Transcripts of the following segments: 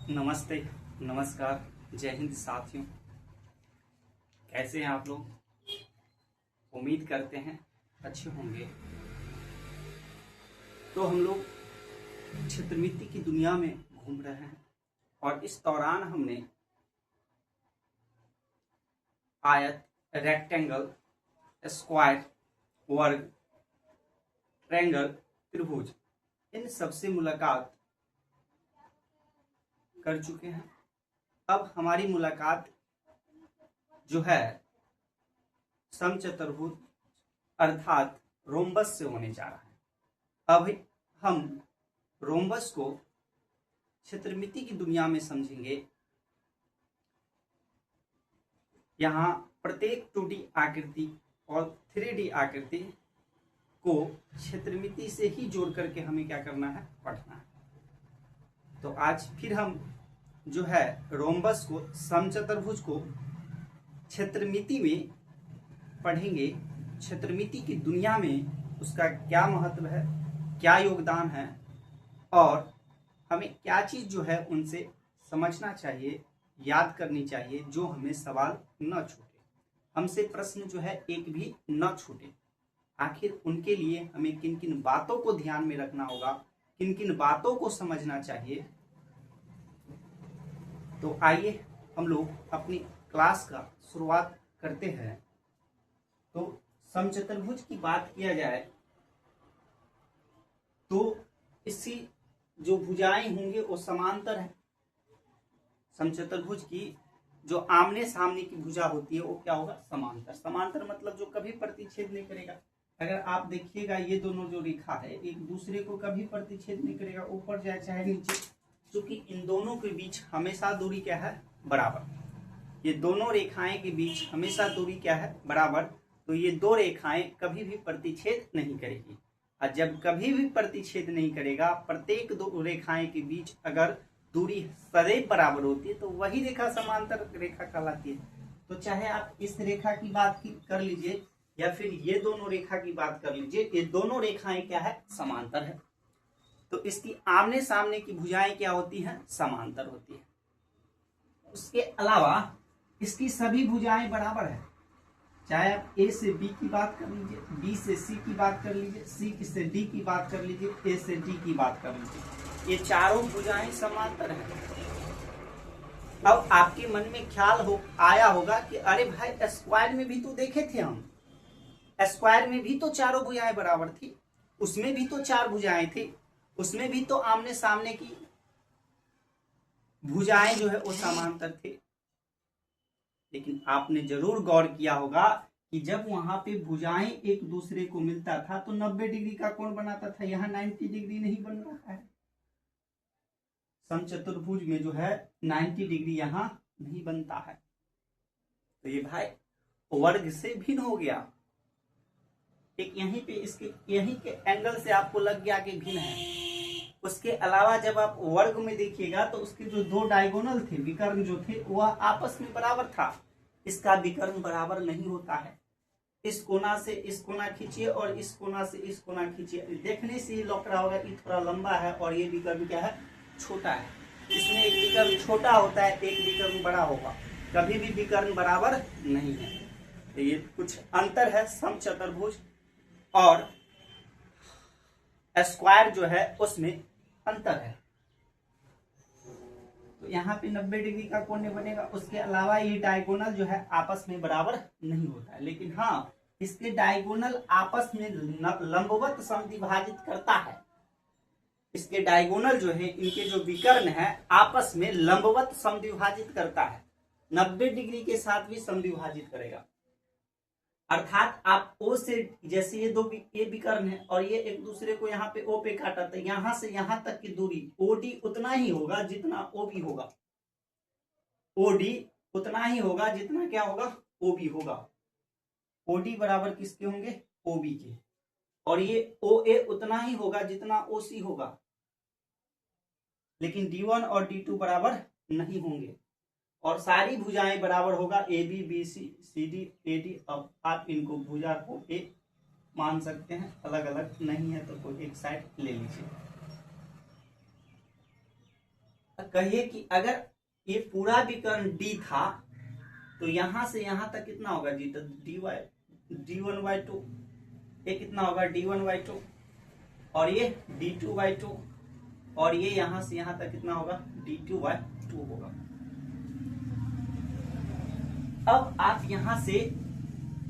नमस्ते, नमस्कार, जय हिंद साथियों। कैसे हैं आप लोग? उम्मीद करते हैं अच्छे होंगे। तो हम लोग क्षेत्रमिति की दुनिया में घूम रहे हैं और इस दौरान हमने आयत, रेक्टेंगल, स्क्वायर, वर्ग, ट्रायंगल, त्रिभुज इन सबसे मुलाकात कर चुके हैं। अब हमारी मुलाकात जो है समचतुर्भुज अर्थात रोम्बस से होने जा रहा है। अब हम रोम्बस को क्षेत्रमिति की दुनिया में समझेंगे। यहाँ प्रत्येक 2D आकृति और 3D आकृति को क्षेत्रमिति से ही जोड़ करके हमें क्या करना है, पढ़ना है। तो आज फिर हम जो है रोम्बस को, समचतुर्भुज को क्षेत्रमिति में पढ़ेंगे। क्षेत्रमिति की दुनिया में उसका क्या महत्व है, क्या योगदान है और हमें क्या चीज जो है उनसे समझना चाहिए, याद करनी चाहिए, जो हमें सवाल न छूटे, हमसे प्रश्न जो है एक भी न छूटे। आखिर उनके लिए हमें किन किन बातों को ध्यान में रखना होगा, किन किन बातों को समझना चाहिए। तो आइए हम लोग अपनी क्लास का शुरुआत करते हैं। तो समचतुर्भुज की बात किया जाए तो इसकी जो भुजाएं होंगे वो समांतर है। समचतुर्भुज की जो आमने सामने की भुजा होती है वो क्या होगा, समांतर। समांतर मतलब जो कभी प्रतिच्छेद नहीं करेगा। अगर आप देखिएगा ये दोनों जो रेखा है एक दूसरे को कभी प्रतिच्छेद नहीं करेगा, ऊपर जाए चाहे नीचे, क्योंकि इन दोनों के बीच हमेशा दूरी क्या है, बराबर। ये दोनों रेखाएं के बीच हमेशा दूरी क्या है, बराबर। तो ये दो रेखाएं कभी भी प्रतिच्छेद नहीं करेगी। और जब कभी भी प्रतिच्छेद नहीं करेगा, प्रत्येक दो रेखाएं के बीच अगर दूरी सदैव बराबर होती है तो वही रेखा समांतर रेखा कहलाती है। तो चाहे आप इस रेखा की बात कर लीजिए या फिर ये दोनों रेखा की बात कर लीजिए, ये दोनों रेखाएं क्या है, समांतर है। तो इसकी आमने सामने की भुजाएं क्या होती हैं, समांतर होती है। उसके अलावा इसकी सभी भुजाएं बराबर है। चाहे आप ए से बी की बात कर लीजिए, बी से सी की बात कर लीजिए, सी से डी की बात कर लीजिए, ए से डी की बात कर लीजिए, ये चारों भुजाएं समांतर हैं। अब आपके मन में ख्याल आया होगा कि अरे भाई स्क्वायर में भी तो देखे थे हम, स्क्वायर में भी तो चारों भुजाएं बराबर थी, उसमें भी तो चार भुजाएं थी, उसमें भी तो आमने सामने की भुजाएं जो है वो समांतर थे। लेकिन आपने जरूर गौर किया होगा कि जब वहां पे भुजाएं एक दूसरे को मिलता था तो 90 डिग्री का कोण बनाता था। यहाँ 90 डिग्री नहीं बन रहा है। समचतुर्भुज में जो है 90 डिग्री यहाँ नहीं बनता है। तो ये भाई वर्ग से भिन्न हो गया। एक यहीं पे इसके यहीं के एंगल से आपको लग गया कि भिन्न है। उसके अलावा जब आप वर्ग में देखिएगा तो उसके जो दो डायगोनल थे, विकर्ण जो थे, वह आपस में बराबर था। इसका विकर्ण बराबर नहीं होता है। इस कोना से इस कोना खींचिए और इस कोना से इस कोना खींचिए, देखने से ही लग रहा होगा कि थोड़ा लंबा है और ये विकर्ण क्या है, छोटा है। इसमें एक विकर्ण छोटा होता है, एक विकर्ण बड़ा होगा, कभी भी विकर्ण बराबर नहीं है। तो ये कुछ अंतर है समचतुर्भुज और स्क्वायर जो है उसमें अंतर है। तो यहाँ पे 90 डिग्री का कोण बनेगा। उसके अलावा ये डायगोनल जो है आपस में बराबर नहीं होता है, लेकिन हाँ इसके डायगोनल आपस में लंबवत समद्विभाजित करता है। इसके डायगोनल जो है, इनके जो विकर्ण है आपस में लंबवत समद्विभाजित करता है, 90 डिग्री के साथ भी समद्विभाजित करेगा। अर्थात आप ओ से, जैसे ये दो ये विकर्ण है और ये एक दूसरे को यहाँ पे ओ पे काटा, तो यहां से यहां तक की दूरी ओडी उतना ही होगा जितना ओ भी होगा। ओडी उतना ही होगा जितना क्या होगा, ओ भी होगा। ओडी बराबर किसके होंगे, ओ बी के। और ये ओ ए उतना ही होगा जितना ओ सी होगा। लेकिन D1 और D2 बराबर नहीं होंगे। और सारी भुजाएं बराबर होगा, A B B C C D A D. अब आप इनको भुजा को एक मान सकते हैं, अलग अलग नहीं है तो कोई एक साइड ले लीजिए। कहिए कि अगर ये पूरा विकर्ण डी था तो यहां से यहां तक कितना होगा जी, तो d1/2, ये कितना होगा d1/2, और ये d2/2, और ये यहां से यहां तक कितना होगा d2/2 होगा। अब आप यहां से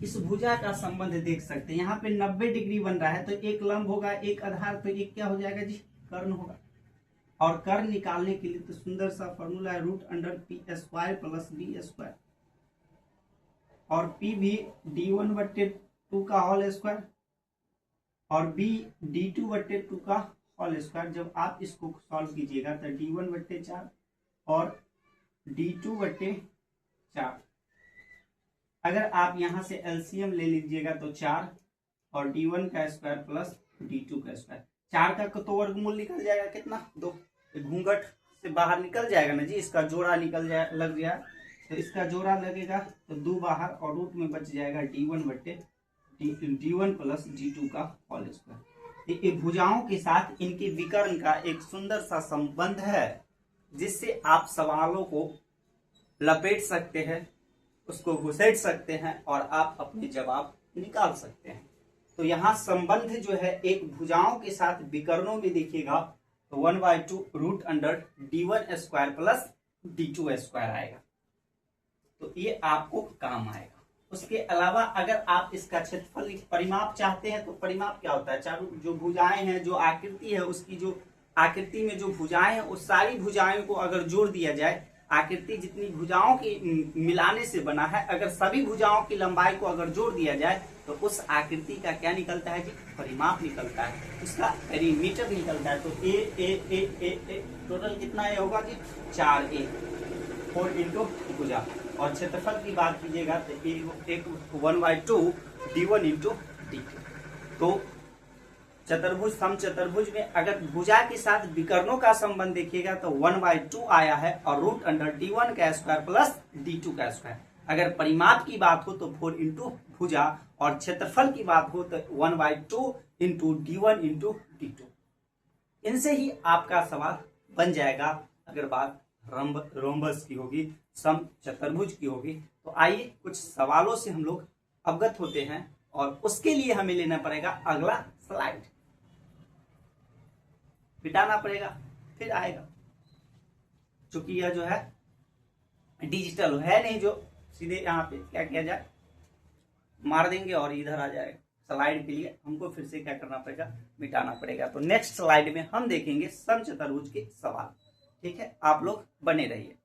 इस भुजा का संबंध देख सकते हैं, यहाँ पे 90 डिग्री बन रहा है तो एक लंब होगा, एक आधार, तो एक क्या हो जाएगा जी, कर्ण होगा। और कर्ण निकालने के लिए तो सुंदर सा फॉर्मूला है √p² + b², और p भी d1/2 का होल स्क्वायर और b d2/2 का होल स्क्वायर। जब आप इसको सॉल्व कीजिएगा तो d1/4 और d2/4, अगर आप यहां से एलसीएम ले लीजिएगा तो 4 और d1 का स्क्वायर प्लस d2 का स्क्वायर, 4 का तो वर्गमूल निकल जाएगा कितना, 2, घूंघट से बाहर निकल जाएगा ना जी, इसका जोड़ा निकल जाए लग जाए, तो इसका जोड़ा लगेगा तो 2 बाहर और रूट में बच जाएगा d1 प्लस d2 का होल स्क्वायर। ये भुजाओं के साथ इनके विकर्ण का एक सुंदर सा संबंध है, जिससे आप सवालों को लपेट सकते हैं, उसको घुसेड़ सकते हैं और आप अपने जवाब निकाल सकते हैं। तो यहाँ संबंध जो है एक भुजाओं के साथ विकर्णों में देखिएगा तो 1/2 √d1² प्लस d2² आएगा, तो ये आपको काम आएगा। उसके अलावा अगर आप इसका क्षेत्रफल परिमाप चाहते हैं तो परिमाप क्या होता है, चारों जो भुजाएं हैं, जो आकृति है, उसकी जो आकृति में जो भुजाएं हैं उस सारी भुजाओं को अगर जोड़ दिया जाए, आकृति जितनी भुजाओं की मिलाने से बना है, अगर सभी भुजाओं की लंबाई को अगर जोड़ दिया जाए तो उस आकृति का क्या निकलता है जी, परिमाप निकलता है, उसका पेरीमीटर निकलता है। तो ए टोटल कितना ए होगा जी, 4a, 4 इंटू भुजा। और क्षेत्रफल की बात कीजिएगा तो 1/2 d1 इंटू d2। तो चतुर्भुज समचतुर्भुज में अगर भुजा के साथ विकर्णों का संबंध देखिएगा तो 1/2 आया है और √d1 का स्क्वायर प्लस d2 का स्क्वायर। अगर परिमाप की बात हो तो 4 इंटू भुजा, और क्षेत्रफल की बात हो तो 1/2 इंटू d1 इंटू d2। इनसे ही आपका सवाल बन जाएगा। अगर बात रोम्बस की होगी, समचतुर्भुज की होगी, तो आइए कुछ सवालों से हम लोग अवगत होते हैं, और उसके लिए हमें लेना पड़ेगा अगला स्लाइड, बिटाना पड़ेगा फिर आएगा, क्योंकि यह जो है डिजिटल है नहीं, जो सीधे यहाँ पे क्या किया जाए, मार देंगे और इधर आ जाएगा। स्लाइड के लिए हमको फिर से क्या करना पड़ेगा, मिटाना पड़ेगा। तो नेक्स्ट स्लाइड में हम देखेंगे समचतुर्भुज के सवाल। ठीक है, आप लोग बने रहिए।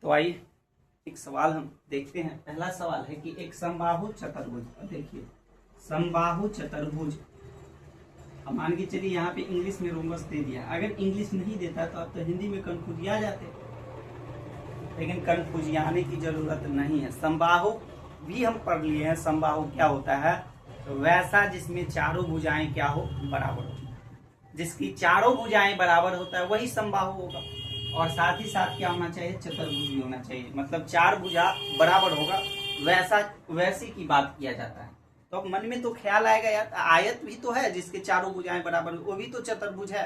तो आइए एक सवाल हम देखते हैं। पहला सवाल है कि एक समबाहु चतुर्भुज, देखिए समबाहु चतुर्भुज, अब मान के चलिए यहाँ पे इंग्लिश में रोमबस दे दिया, अगर इंग्लिश नहीं देता तो आप तो हिंदी में कन्फ्यूजिया जाते, लेकिन कन्फ्यूजिया आने की जरूरत नहीं है। समबाहु भी हम पढ़ लिए हैं, समबाहु क्या होता है, तो वैसा जिसमें चारों भुजाएं क्या हो, बराबर हो, जिसकी चारों भुजाएं बराबर होता है वही समबाहु होगा। और साथ ही साथ क्या होना चाहिए, चतुर्भुज भी होना चाहिए, मतलब 4 भुजा बराबर होगा, वैसी की बात किया जाता है। तो अब मन में तो ख्याल आएगा यार, आयत भी तो है जिसके चारों भुजाएं बराबर, वो भी तो चतुर्भुज है।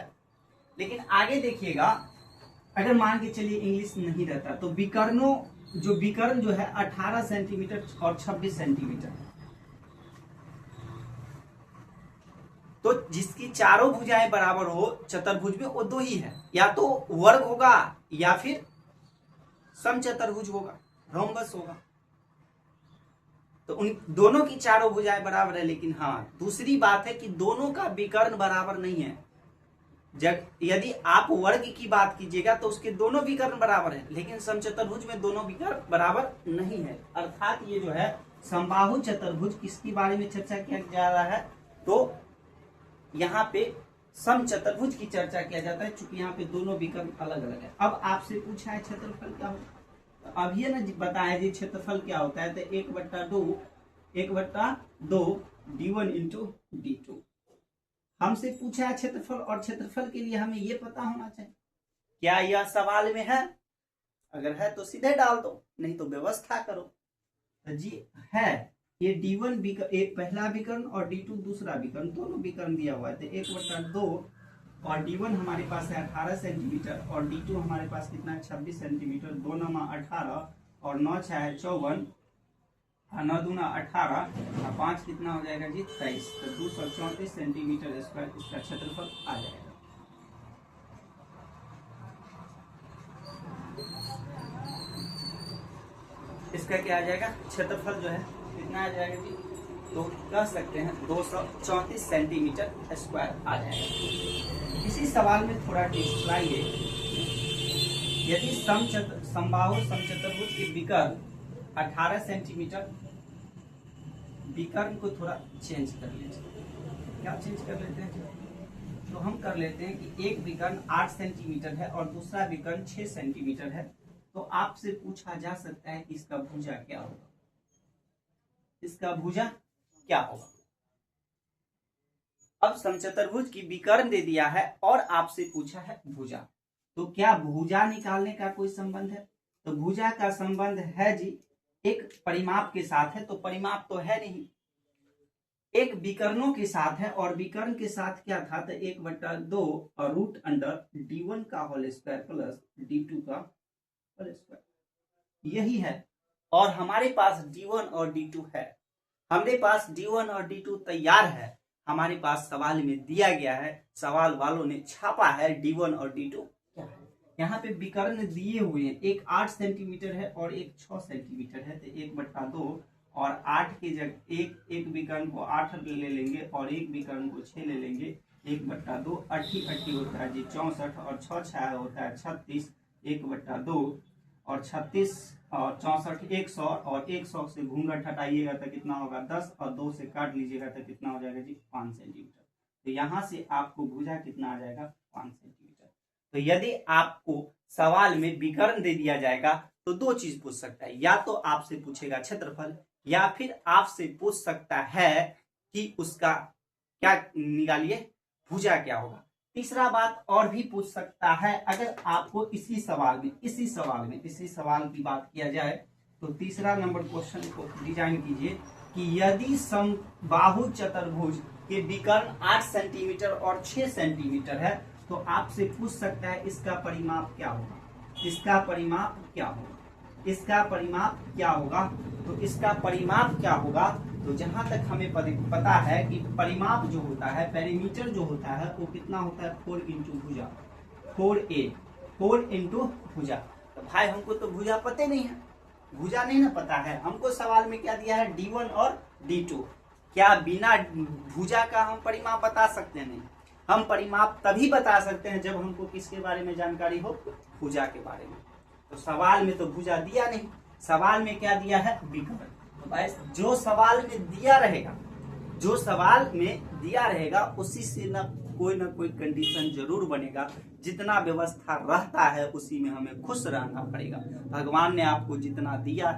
लेकिन आगे देखिएगा, अगर मान के चलिए इंग्लिश नहीं रहता तो विकर्णों, जो विकर्ण जो है 18 सेंटीमीटर और 26 सेंटीमीटर, तो जिसकी चारों भुजाएं बराबर हो चतुर्भुज में, वो 2 ही है, या तो वर्ग होगा या फिर समचतुर्भुज होगा, रोम्बस होगा। तो उन दोनों की चारों भुजाएं बराबर है, लेकिन हाँ दूसरी बात है कि दोनों का विकर्ण बराबर नहीं है। जब यदि आप वर्ग की बात कीजिएगा तो उसके दोनों विकर्ण बराबर है, लेकिन समचतुर्भुज में दोनों विकर्ण बराबर नहीं है। अर्थात ये जो है समबाहु चतुर्भुज, किसके बारे में चर्चा किया जा रहा है, तो यहाँ पे समचतुर्भुज की चर्चा किया जाता है, चूंकि यहाँ पे दोनों विकर्ण अलग अलग है। अब आपसे पूछा है क्षेत्रफल क्या होता है, तो अब ये ना बताया जी क्षेत्रफल क्या होता है, तो 1/2 d1 इंटू d2 हमसे पूछा है क्षेत्रफल, और क्षेत्रफल के लिए हमें ये पता होना चाहिए। क्या यह सवाल में है? अगर है तो सीधे डाल दो, नहीं तो व्यवस्था करो। तो जी है, ये D1 एक पहला विकर्ण और D2 दूसरा विकर्ण, दोनों विकर्ण दिया हुआ है। तो 1/2 और D1 हमारे पास है 18 सेंटीमीटर और D2 हमारे पास कितना है 26 सेंटीमीटर। 2 9 18 और 9 6 है 54 और 9 दूना 18 और 5 कितना हो जाएगा जी 23। तो 234 सेंटीमीटर स्क्वायर इसका क्षेत्रफल आ जाएगा। इसका क्या आ जाएगा क्षेत्रफल जो है कितना आ जाएगा जी, तो कह सकते हैं 234 सेंटीमीटर स्क्वायर आ जाएगा। इसी सवाल में थोड़ा ट्विस्ट लाइए। यदि समबाहु समचतुर्भुज के विकर्ण 18 सेंटीमीटर, विकर्ण को थोड़ा चेंज कर लीजिए। क्या चेंज कर लेते हैं, तो हम कर लेते हैं कि एक विकर्ण 8 सेंटीमीटर है और दूसरा विकर्ण 6 सेंटीमीटर है। तो आपसे पूछा जा सकता है कि इसका भुजा क्या होगा, इसका भुजा क्या होगा। अब समचतुर्भुज की विकर्ण दे दिया है और आपसे पूछा है भुजा, तो क्या भुजा निकालने का कोई संबंध है? तो भुजा का संबंध है जी एक परिमाप के साथ है, तो परिमाप तो है नहीं, एक विकर्णों के साथ है और विकर्ण के साथ क्या था, तो 1/2 और रूट अंडर D1 का होल स्क्वायर प्लस D2 का होल स्क्वायर, यही है। और हमारे पास D1 और D2 है, हमारे पास D1 और D2 तैयार है, हमारे पास सवाल में दिया गया है, सवाल वालों ने छापा है D1 और D2 क्या है। यहाँ पे विकर्ण दिए हुए हैं, एक 8 सेंटीमीटर है और एक 6 सेंटीमीटर है। तो 1/2 और 8 की जगह एक विकर्ण को 8 ले लेंगे और एक विकर्ण को 6 ले लेंगे। 1/2 80 होता है जी 64 और 6 6 होता है 36। 1/2 और 36 और 64 100 और 100 से घूंघट हटाइएगा तो कितना होगा 10 और 2 से काट लीजिएगा तो कितना हो जाएगा जी 5 सेंटीमीटर। तो यहाँ से आपको भुजा कितना आ जाएगा 5 सेंटीमीटर। तो यदि आपको सवाल में विकर्ण दे दिया जाएगा तो दो चीज पूछ सकता है, या तो आपसे पूछेगा क्षेत्रफल या फिर आपसे पूछ सकता है कि उसका क्या निकालिए भुजा क्या होगा। तीसरा बात और भी पूछ सकता है, अगर आपको इसी सवाल की बात किया जाए तो तीसरा नंबर क्वेश्चन को डिजाइन कीजिए कि यदि समबाहु चतुर्भुज के विकर्ण 8 सेंटीमीटर और 6 सेंटीमीटर है तो आपसे पूछ सकता है इसका परिमाप क्या होगा, इसका परिमाप क्या होगा, इसका परिमाप क्या होगा। तो इसका परिमाप क्या होगा, तो जहां तक हमें पता है कि परिमाप जो होता है, पेरीमीटर जो होता है वो कितना होता है 4 इंटू भुजा, 4 इंटू भुजा। तो भाई हमको तो भुजा पता नहीं है, भुजा नहीं ना पता है हमको। सवाल में क्या दिया है D1 और D2, क्या बिना भुजा का हम परिमाप बता सकते हैं? नहीं, हम परिमाप तभी बता सकते हैं जब हमको किसके बारे में जानकारी हो, भुजा के बारे में। तो सवाल में तो भुजा दिया नहीं, सवाल में क्या दिया है विकर्ण। तो भाई जो सवाल में दिया रहेगा उसी से ना कोई कंडीशन जरूर बनेगा। जितना व्यवस्था रहता है उसी में हमें खुश रहना पड़ेगा। भगवान ने आपको जितना दिया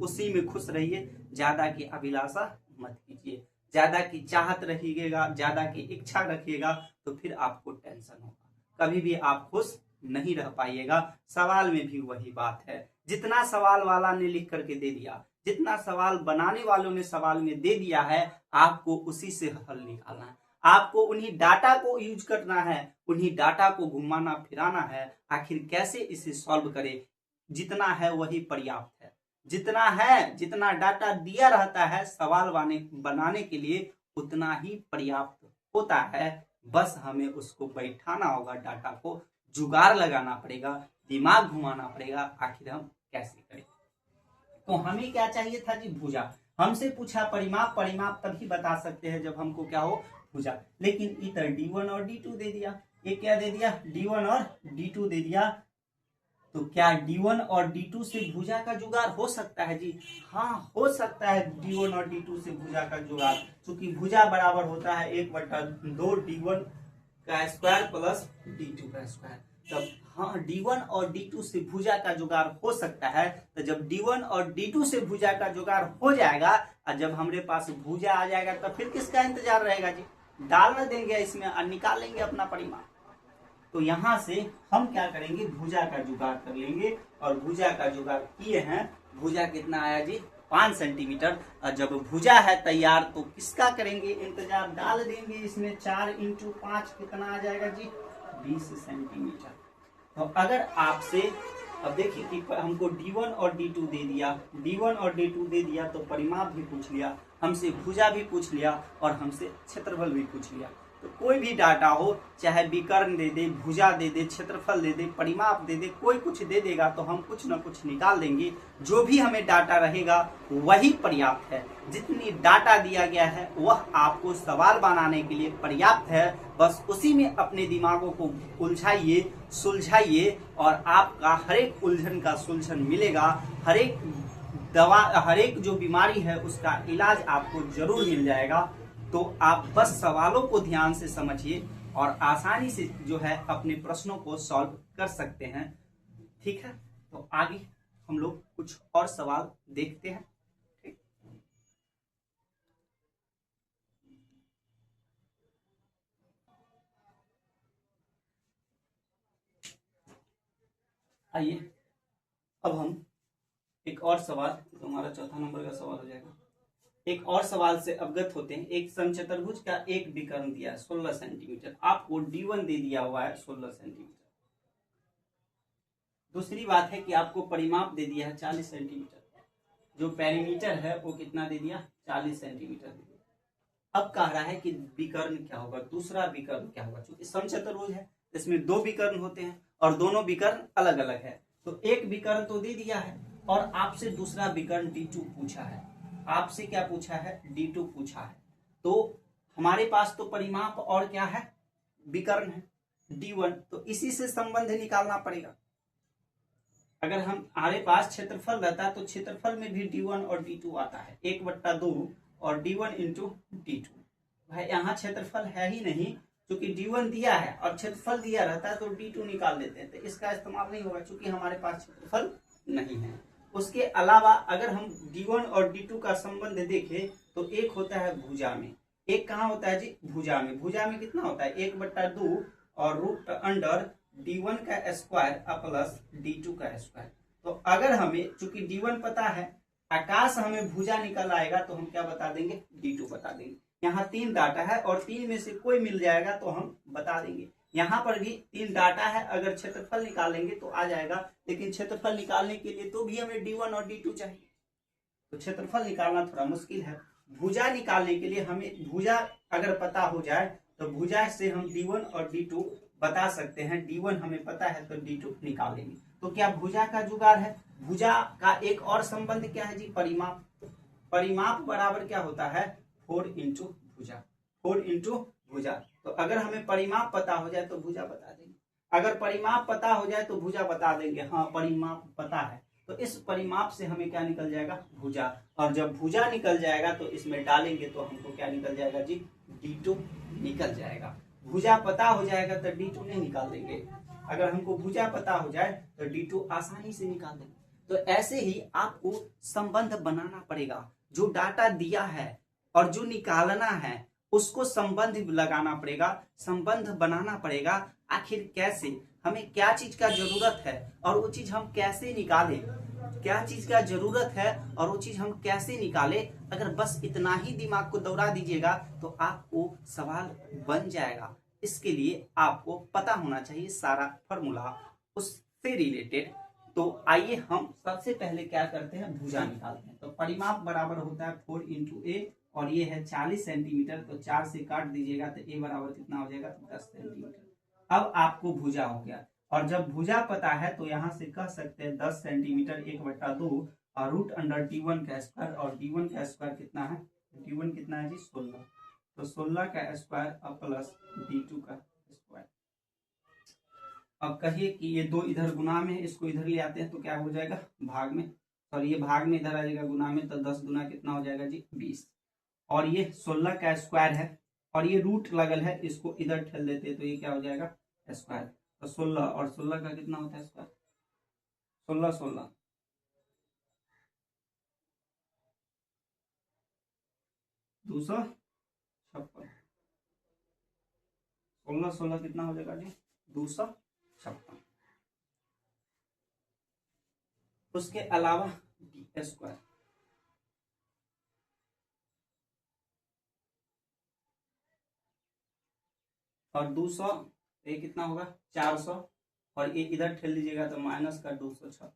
उसी में खुश रहिए, ज्यादा की अभिलाषा मत कीजिए। ज्यादा की चाहत रखिएगा, ज्यादा की इच्छा रखिएगा तो फिर आपको टेंशन होगा, कभी भी आप खुश नहीं रह पाइएगा। सवाल में भी वही बात है, जितना सवाल वाला ने लिख करके दे दिया, जितना सवाल बनाने वालों ने सवाल में दे दिया है, आपको उसी से हल निकालना है। आपको उन्हीं डाटा को यूज करना है, उन्हीं डाटा को घुमाना फिराना है, आखिर कैसे इसे सॉल्व करें। जितना है वही पर्याप्त है, जितना डाटा दिया रहता है सवाल बनाने के लिए उतना ही पर्याप्त होता है। बस हमें उसको बैठाना होगा, डाटा को जुगाड़ लगाना पड़ेगा, दिमाग घुमाना पड़ेगा, आखिर हम कैसे करें। तो हमें क्या चाहिए था जी भुजा। हमसे पूछा परिमाप तभी बता सकते हैं जब हमको क्या हो भुजा। लेकिन इधर D1 और D2 दे दिया, ये क्या दे दिया D1 और D2 दे दिया। तो क्या D1 और D2 से भुजा का जुगाड़ हो सकता है जी? हाँ हो सकता है D1 और D2 से भुजा का जुगाड़, क्योंकि भुजा बराबर होता है 1/2 D1 का स्क्वायर प्लस D2 का स्क्वायर। तब हाँ D1 और D2 से भुजा का जुगाड़ हो सकता है। तो जब D1 और D2 से भुजा का जुगाड़ हो जाएगा और जब हमारे पास भुजा आ जाएगा तो फिर किसका इंतजार रहेगा जी? डालना देंगे इसमें और निकाल लेंगे अपना परिमाप। तो यहाँ से हम क्या करेंगे भुजा का जुगाड़ कर लेंगे और भुजा का जुगाड़ किए हैं। भुजा कितना आया जी 5 सेंटीमीटर। और जब भुजा है तैयार तो किसका करेंगे इंतजार, डाल देंगे इसमें 4 इंटू 5 कितना आ जाएगा जी 20 सेंटीमीटर। तो अगर आपसे अब देखिए कि हमको D1 और D2 दे दिया, D1 और D2 दे दिया तो परिमाप भी पूछ लिया, हमसे भुजा भी पूछ लिया और हमसे क्षेत्रफल भी पूछ लिया। तो कोई भी डाटा हो, चाहे विकर्ण दे दे, भुजा दे दे, क्षेत्रफल दे दे, परिमाप दे दे, कोई कुछ दे देगा तो हम कुछ ना कुछ निकाल देंगे। जो भी हमें डाटा रहेगा वही पर्याप्त है। जितनी डाटा दिया गया है वह आपको सवाल बनाने के लिए पर्याप्त है। बस उसी में अपने दिमागों को उलझाइए, सुलझाइए और आपका हर एक उलझन का सुलझन मिलेगा। हर एक दवा, हर एक जो बीमारी है उसका इलाज आपको जरूर मिल जाएगा। तो आप बस सवालों को ध्यान से समझिए और आसानी से जो है अपने प्रश्नों को सॉल्व कर सकते हैं। ठीक है, तो आगे हम लोग कुछ और सवाल देखते हैं। ठीक, आइए अब हम एक और सवाल, तो हमारा चौथा नंबर का सवाल हो जाएगा। एक और सवाल से अवगत होते हैं। एक समचतुर्भुज का एक विकर्ण दिया है 16 सेंटीमीटर, आपको D1 दे दिया हुआ है 16 सेंटीमीटर। दूसरी बात है कि आपको परिमाप दे दिया है 40 सेंटीमीटर, जो पेरीमीटर है वो कितना दे दिया 40 सेंटीमीटर दे दिया। अब कह रहा है कि विकर्ण क्या होगा, दूसरा विकर्ण क्या होगा। चूंकि समचतुर्भुज है इसमें 2 विकर्ण होते हैं और दोनों विकर्ण अलग अलग है। तो एक विकर्ण तो दे दिया है और आपसे दूसरा विकर्ण D2 पूछा है। आपसे क्या पूछा है D2 पूछा है। तो हमारे पास तो परिमाप और क्या है विकर्ण है D1, तो इसी से संबंध निकालना पड़ेगा। अगर हमारे पास क्षेत्रफल रहता है तो क्षेत्रफल में भी D1 और D2 आता है, 1/2 और D1 इंटू D2। भाई यहाँ क्षेत्रफल है ही नहीं, क्योंकि D1 दिया है और क्षेत्रफल दिया रहता है तो D2 निकाल देते हैं, तो इसका इस्तेमाल नहीं होगा क्योंकि हमारे पास क्षेत्रफल नहीं है। उसके अलावा अगर हम D1 और D2 का संबंध देखें तो एक होता है भुजा में, एक कहाँ होता है जी भुजा में। भुजा में कितना होता है 1/2 और रूट अंडर D1 का स्क्वायर प्लस D2 का स्क्वायर। तो अगर हमें चूंकि D1 पता है, आकाश हमें भुजा निकल आएगा तो हम क्या बता देंगे D2 बता देंगे। यहाँ 3 डाटा है और 3 में से कोई मिल जाएगा तो हम बता देंगे। यहाँ पर भी 3 डाटा है, अगर क्षेत्रफल निकालेंगे तो आ जाएगा, लेकिन क्षेत्रफल निकालने के लिए तो भी हमें D1 और D2 चाहिए, तो क्षेत्रफल निकालना थोड़ा मुश्किल है। भुजा निकालने के लिए हमें भुजा अगर पता हो जाए तो भुजा से हम D1 और D2 बता सकते हैं। D1 हमें पता है तो D2 निकालेंगे। तो क्या भुजा का जुगाड़ है। भुजा का एक और संबंध क्या है जी परिमाप। परिमाप बराबर क्या होता है 4 इंटू भुजा, 4 इंटू भुजा। तो अगर हमें परिमाप पता हो जाए तो भुजा बता देंगे, अगर परिमाप पता हो जाए तो भुजा बता देंगे। हाँ परिमाप पता है तो इस परिमाप से हमें क्या निकल जाएगा भुजा, और जब भुजा निकल जाएगा तो इसमें डालेंगे तो हमको क्या निकल जाएगा जी D2 निकल जाएगा। भुजा पता हो जाएगा तो D2 नहीं निकाल देंगे, अगर हमको भुजा पता हो जाए तो D2 आसानी से निकाल देंगे। तो ऐसे ही आपको संबंध बनाना पड़ेगा, जो डाटा दिया है और जो निकालना है उसको संबंध लगाना पड़ेगा, संबंध बनाना पड़ेगा। आखिर कैसे, हमें क्या चीज का जरूरत है और वो चीज हम कैसे निकालें, क्या चीज का जरूरत है और वो चीज हम कैसे निकालें। अगर बस इतना ही दिमाग को दौड़ा दीजिएगा तो आपको सवाल बन जाएगा। इसके लिए आपको पता होना चाहिए सारा फॉर्मूला उससे रिलेटेड। तो आइए हम सबसे पहले क्या करते हैं भुजा निकालते हैं। तो परिमाप बराबर होता है 4 इंटू ए और ये है 40 सेंटीमीटर, तो 4 से काट दीजिएगा तो ए बराबर कितना हो जाएगा 10 सेंटीमीटर। अब आपको भुजा हो गया, और जब भुजा पता है तो यहाँ से कह सकते हैं 10 सेंटीमीटर 1/2 और रूट अंडर D1 का स्क्वायर, और D1 का स्क्वायर कितना है D1 कितना है जी 16, तो 16 का स्क्वायर प्लस D2 का स्क्वायर। अब कहिए कि ये 2 इधर गुना में है, इसको इधर ले आते हैं तो क्या हो जाएगा भाग में, और ये भाग में इधर आ जाएगा गुना में, तो 10 गुना कितना हो जाएगा जी 20, और ये 16 का स्क्वायर है और ये रूट लगल है, इसको इधर ठेल देते हैं तो ये क्या हो जाएगा स्क्वायर। तो 16 और 16 का कितना होता है स्क्वायर 16 16 256, 16 16 कितना हो जाएगा जी 256। उसके अलावा D स्क्वायर, और 200, ये कितना होगा 400, और ये इधर ठेल दीजिएगा तो माइनस का 236।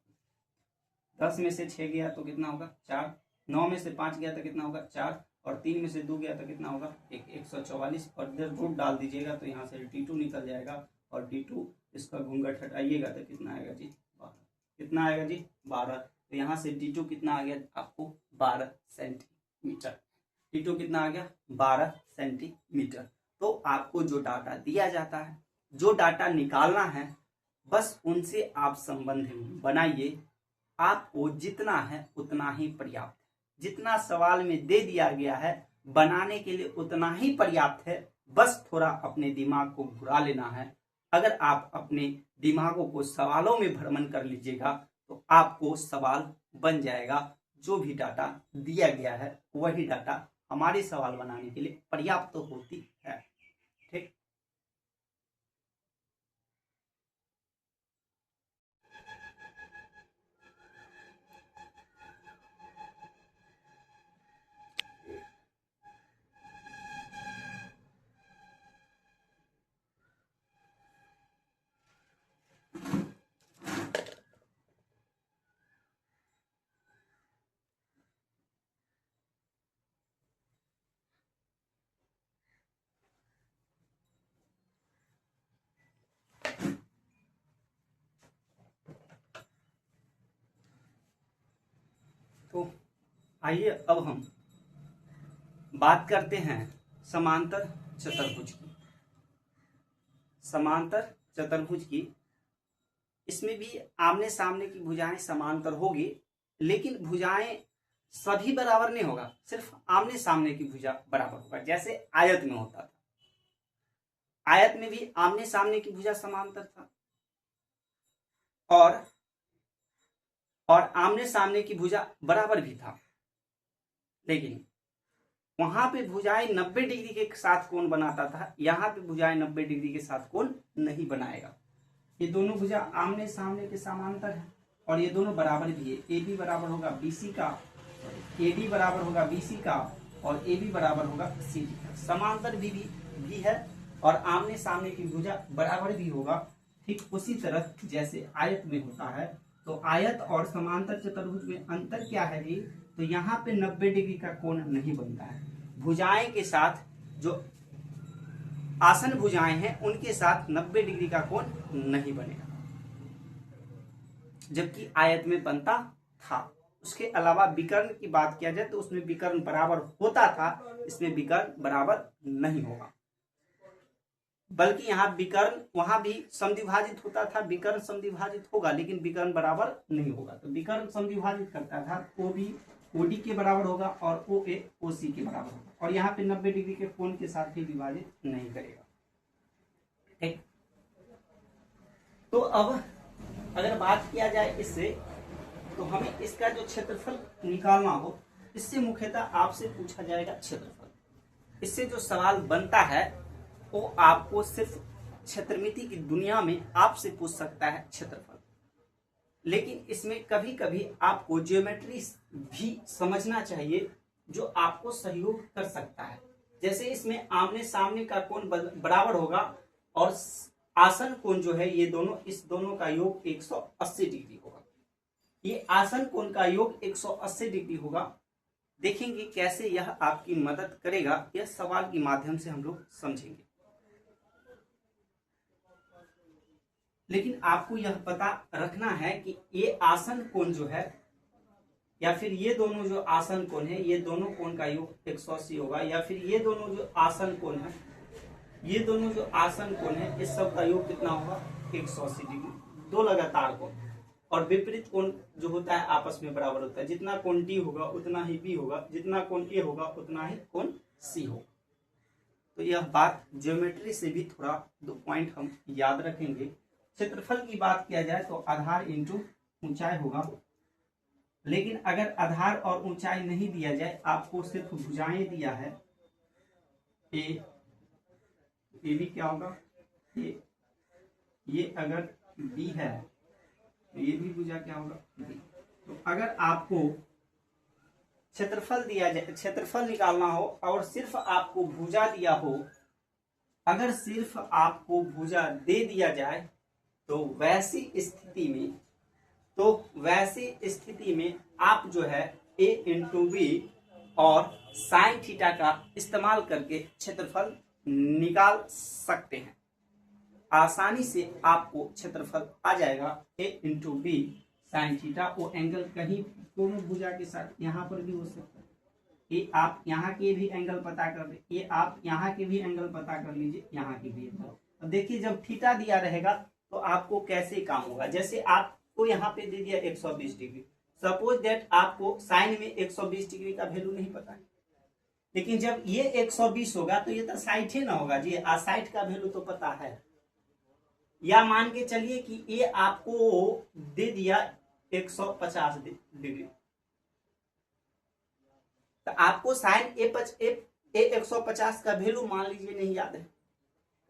10 में से 6 गया तो कितना होगा 4, 9 में से 5 गया तो कितना होगा 4, और 3 में से 2 गया तो कितना होगा 144, और इधर रूट डाल दीजिएगा तो यहाँ से D2 निकल जाएगा, और D2 इसका घूंघट हटाइएगा तो कितना आएगा जी 12। कितना आएगा जी 12। तो यहाँ से D2 कितना आ गया आपको 12 सेंटीमीटर। D2 कितना आ गया 12 सेंटीमीटर। तो आपको जो डाटा दिया जाता है, जो डाटा निकालना है, बस उनसे आप संबंध बनाइए। आपको जितना है उतना ही पर्याप्त है, जितना सवाल में दे दिया गया है बनाने के लिए उतना ही पर्याप्त है। बस थोड़ा अपने दिमाग को घुरा लेना है। अगर आप अपने दिमागों को सवालों में भ्रमण कर लीजिएगा तो आपको सवाल बन जाएगा। जो भी डाटा दिया गया है वही डाटा हमारे सवाल बनाने के लिए पर्याप्त होती है। ठीक, तो आइए अब हम बात करते हैं समांतर चतुर्भुज की। समांतर चतुर्भुज की, इसमें भी आमने सामने की भुजाएं समांतर होगी, लेकिन भुजाएं सभी बराबर नहीं होगा, सिर्फ आमने सामने की भुजा बराबर होगा। जैसे आयत में होता था, आयत में भी आमने सामने की भुजा समांतर था, और आमने सामने की भुजा बराबर भी था, लेकिन वहां पे भुजाएं 90 डिग्री के साथ कोण बनाता था, यहाँ पे भुजाएं 90 डिग्री के साथ कोण नहीं बनाएगा। ये दोनों भुजा आमने सामने के समांतर है, और ये दोनों बराबर भी है। ए बी बराबर होगा BC का, AD बराबर होगा BC का, और AB बराबर होगा CD का। समांतर भी है, और आमने सामने की भुजा बराबर भी होगा। ठीक उसी तरह जैसे आयत में होता है। तो आयत और समांतर चतुर्भुज में अंतर क्या है जी? तो यहाँ पे 90 डिग्री का कोण नहीं बनता है। भुजाएं के साथ जो आसन भुजाएं हैं उनके साथ 90 डिग्री का कोण नहीं बनेगा, जबकि आयत में बनता था। उसके अलावा विकर्ण की बात किया जाए तो उसमें विकर्ण बराबर होता था, इसमें विकर्ण बराबर नहीं होगा। बल्कि यहाँ विकर्ण, वहां भी समद्विभाजित होता था, विकर्ण समद्विभाजित होगा, लेकिन विकर्ण बराबर नहीं होगा। तो विकर्ण समद्विभाजित करता था, OB OD के बराबर होगा, और OA OC के बराबर होगा, और यहाँ पे 90 डिग्री के कोण के साथ भी विभाजित नहीं करेगा। ठीक, तो अब अगर बात किया जाए इससे, तो हमें इसका जो क्षेत्रफल निकालना हो, इससे मुख्यतः आपसे पूछा जाएगा क्षेत्रफल। इससे जो सवाल बनता है वो आपको सिर्फ क्षेत्रमिति की दुनिया में आपसे पूछ सकता है क्षेत्रफल, लेकिन इसमें कभी कभी आपको ज्योमेट्री भी समझना चाहिए जो आपको सहयोग कर सकता है। जैसे इसमें आमने सामने का कोण बराबर होगा, और आसन कोण जो है ये दोनों, इस दोनों का योग 180 डिग्री होगा। ये आसन कोण का योग 180 डिग्री होगा। देखेंगे कैसे यह आपकी मदद करेगा, यह सवाल के माध्यम से हम लोग समझेंगे। लेकिन आपको यह पता रखना है कि ये आसन कोण जो है, या फिर ये दोनों जो आसन कोण है, ये दोनों कोण का योग 180 होगा, या फिर ये दोनों जो आसन कोण है, ये दोनों जो आसन कोण है, इस सब का योग कितना होगा 180 डिग्री। दो लगातार कोण, और विपरीत कोण जो होता है आपस में बराबर होता है। जितना कोण D होगा उतना ही B होगा, जितना कोण A होगा उतना ही कोण C होगा। तो यह बात ज्योमेट्री से भी थोड़ा 2 पॉइंट हम याद रखेंगे। क्षेत्रफल की बात किया जाए तो आधार इंटू ऊंचाई होगा, लेकिन अगर आधार और ऊंचाई नहीं दिया जाए, आपको सिर्फ भुजाएं दिया है, ए भी क्या होगा, ये अगर B है तो ये भी भुजा क्या होगा B। तो अगर आपको क्षेत्रफल दिया जाए, क्षेत्रफल निकालना हो और सिर्फ आपको भुजा दिया हो, अगर सिर्फ आपको भुजा दे दिया जाए तो वैसी स्थिति में आप जो है a इंटू बी और साइन थीटा का इस्तेमाल करके क्षेत्रफल निकाल सकते हैं। आसानी से आपको क्षेत्रफल आ जाएगा a into B sine theta. वो एंगल कहीं दोनों भुजा के साथ यहाँ पर भी हो सकता है। ये आप यहाँ के भी एंगल पता कर ले, ये आप यहाँ के भी एंगल पता कर लीजिए, यहाँ के भी एंगल। अब देखिए जब थीटा दिया रहेगा तो आपको कैसे काम होगा। जैसे आपको यहाँ पे दे दिया 120 डिग्री, सपोज दैट आपको साइन में 120 डिग्री का वैल्यू नहीं पता है, लेकिन जब ये 120 होगा तो ये तो साइड ही ना होगा जी, साइड का वैल्यू तो पता है। या मान के चलिए कि ये आपको दे दिया 150 डिग्री, तो आपको साइन ए 150 का वैल्यू मान लीजिए नहीं याद है,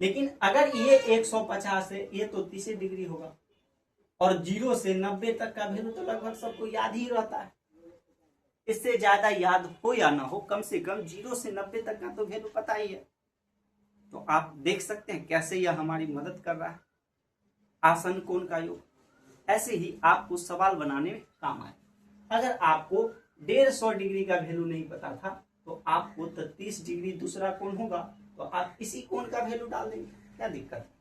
लेकिन अगर ये 150 है ये तो 30 डिग्री होगा, और 0 से 90 तक का वैल्यू तो लगभग सबको याद ही रहता है। इससे ज्यादा याद हो या ना हो, कम से कम 0 से 90 तक का तो वैल्यू पता ही है। तो आप देख सकते हैं कैसे यह हमारी मदद कर रहा है, आसन कोण का योग। ऐसे ही आपको सवाल बनाने में काम आए। अगर आपको 150 डिग्री का वैल्यू नहीं पता था तो आपको 30 डिग्री दूसरा कोण होगा तो आप इसी कोण का वैल्यू डाल देंगे, क्या दिक्कत है।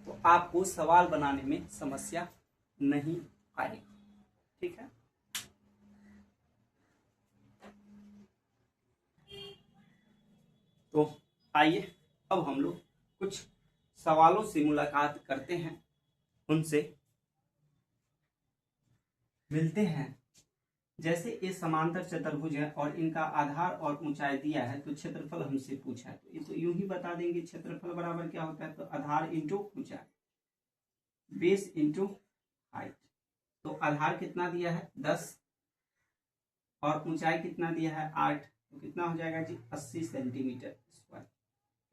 तो आपको सवाल बनाने में समस्या नहीं आएगी, ठीक है। तो आइए अब हम लोग कुछ सवालों से मुलाकात करते हैं, उनसे मिलते हैं। जैसे ये समांतर चतुर्भुज है और इनका आधार और ऊंचाई दिया है, तो क्षेत्रफल हमसे पूछा है, तो ये तो यूं ही बता देंगे क्षेत्रफल बराबर क्या होता है, तो आधार इंटू ऊंचाई, बेस इंटू हाइट। तो आधार कितना दिया है 10 और ऊंचाई कितना दिया है 8, तो कितना हो जाएगा जी 80 सेंटीमीटर स्क्वायर।